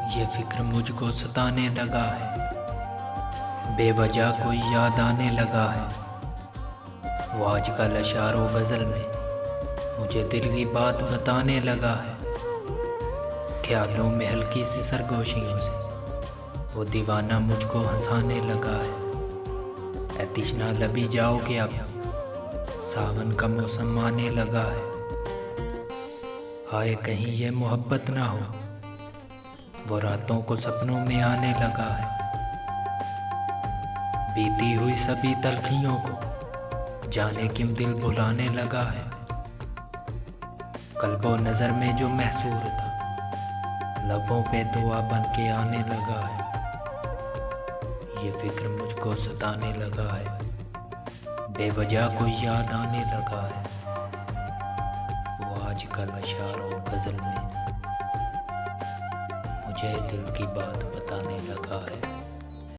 ये फिक्र मुझको सताने लगा है, बेवजह कोई याद आने लगा है। वो आजकल अशारो गज़ल में मुझे दिल की बात बताने लगा है। ख्यालों में हल्की सी सरगोशियों से वो दीवाना मुझको हंसाने लगा है। ऐ तिश्ना लबी जाओगे अब, सावन का मौसम आने लगा है। हाय कहीं ये मोहब्बत ना हो, वो रातों को सपनों में आने लगा है। बीती हुई सभी तलखियों को जाने क्यों दिल भुलाने लगा है। कल्बो नज़र में जो महसूर था, लबों पे दुआ बन के आने लगा है। ये फिक्र मुझको सताने लगा है, बेवजह कोई याद आने लगा है। वो आजकल अशारों गज़ल में मुझे दिल की बात बताने लगा है।